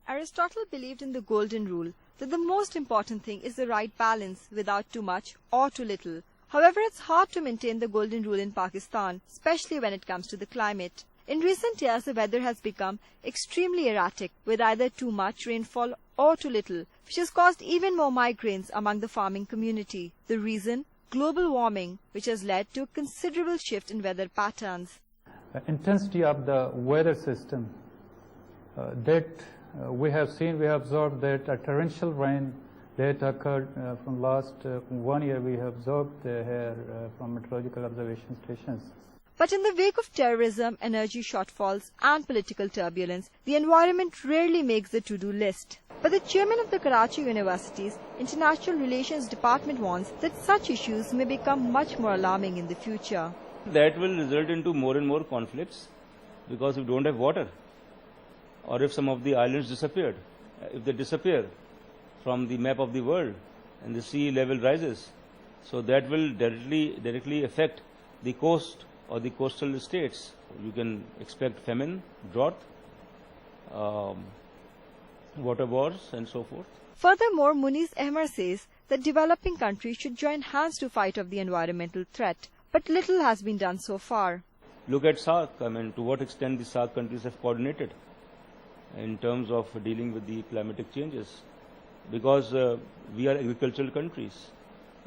Aristotle believed in the golden rule that the most important thing is the right balance without too much or too little. However, it's hard to maintain the golden rule in Pakistan, especially when it comes to the climate. In recent years, the weather has become extremely erratic, with either too much rainfall or too little, which has caused even more migraines among the farming community. The reason? Global warming, which has led to a considerable shift in weather patterns. The intensity of the weather system we have observed that a torrential rain that occurred from last 1 year, we have observed here from meteorological observation stations. But in the wake of terrorism, energy shortfalls and political turbulence, the environment rarely makes the to-do list. But the chairman of the Karachi University's International Relations Department warns that such issues may become much more alarming in the future. That will result into more and more conflicts because we don't have water. Or if some of the islands disappeared, if they disappear from the map of the world and the sea level rises, so that will directly affect the coast or the coastal states. You can expect famine, drought, water wars and so forth. Furthermore, Muniz Ahmad says that developing countries should join hands to fight off the environmental threat, but little has been done so far. Look at SAARC, to what extent the SAARC countries have coordinated in terms of dealing with the climatic changes, because we are agricultural countries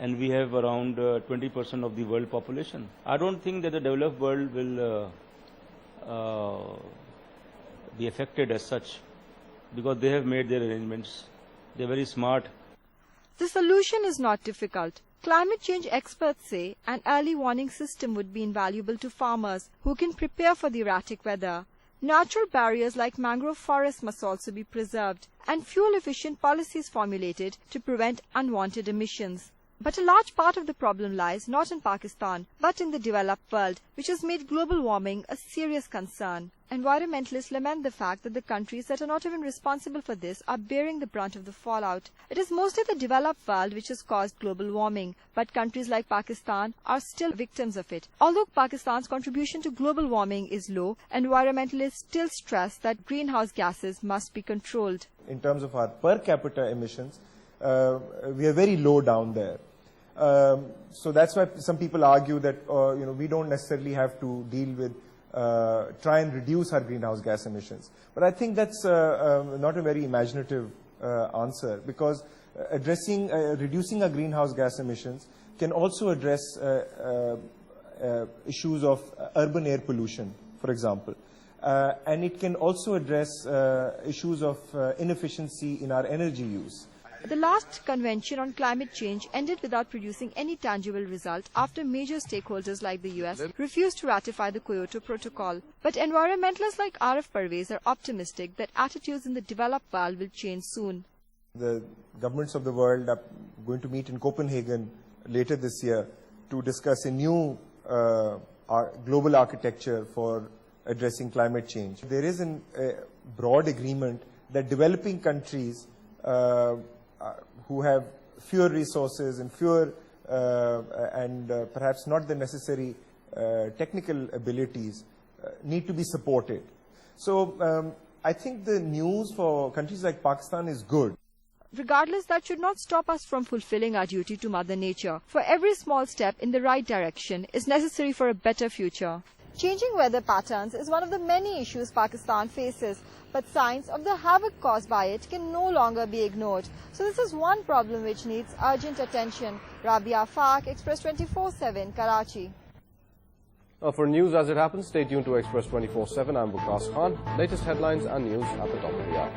and we have around 20% of the world population. I don't think that the developed world will be affected as such, because they have made their arrangements. They're very smart. The solution is not difficult. Climate change experts say an early warning system would be invaluable to farmers who can prepare for the erratic weather. Natural barriers like mangrove forests must also be preserved, and fuel-efficient policies formulated to prevent unwanted emissions. But a large part of the problem lies not in Pakistan, but in the developed world, which has made global warming a serious concern. Environmentalists lament the fact that the countries that are not even responsible for this are bearing the brunt of the fallout. It is mostly the developed world which has caused global warming, but countries like Pakistan are still victims of it. Although Pakistan's contribution to global warming is low, environmentalists still stress that greenhouse gases must be controlled. In terms of our per capita emissions, we are very low down there. So that's why some people argue that we don't necessarily have to deal with try and reduce our greenhouse gas emissions. But I think that's not a very imaginative answer, because reducing our greenhouse gas emissions can also address issues of urban air pollution, for example. And it can also address issues of inefficiency in our energy use. The last convention on climate change ended without producing any tangible result after major stakeholders like the US refused to ratify the Kyoto Protocol. But environmentalists like Arif Parvez are optimistic that attitudes in the developed world will change soon. The governments of the world are going to meet in Copenhagen later this year to discuss a new global architecture for addressing climate change. There is a broad agreement that developing countries who have fewer resources and fewer and perhaps not the necessary technical abilities need to be supported. So I think the news for countries like Pakistan is good. Regardless, that should not stop us from fulfilling our duty to Mother Nature. For every small step in the right direction is necessary for a better future. Changing weather patterns is one of the many issues Pakistan faces, but signs of the havoc caused by it can no longer be ignored. So this is one problem which needs urgent attention. Rabia Afaq, Express 24/7, Karachi. For news as it happens, stay tuned to Express 24/7. I'm Rabia Khan. Latest headlines and news at the top of the hour.